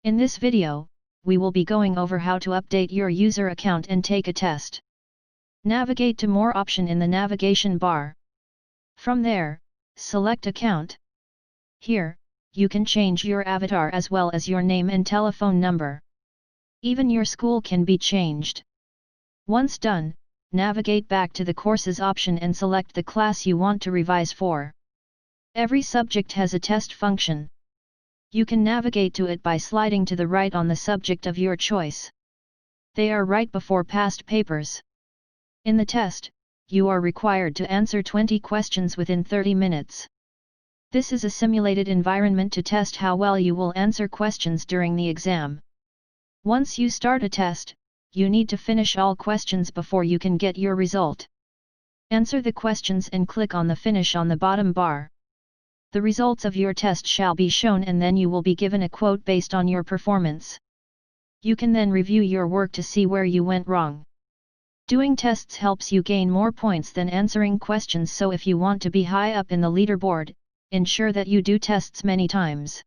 In this video, we will be going over how to update your user account and take a test. Navigate to More option in the navigation bar. From there, select Account. Here, you can change your avatar as well as your name and telephone number. Even your school can be changed. Once done, navigate back to the Courses option and select the class you want to revise for. Every subject has a test function. You can navigate to it by sliding to the right on the subject of your choice. They are right before past papers. In the test, you are required to answer 20 questions within 30 minutes. This is a simulated environment to test how well you will answer questions during the exam. Once you start a test, you need to finish all questions before you can get your result. Answer the questions and click on the Finish on the bottom bar. The results of your test shall be shown and then you will be given a quote based on your performance. You can then review your work to see where you went wrong. Doing tests helps you gain more points than answering questions, so if you want to be high up in the leaderboard, ensure that you do tests many times.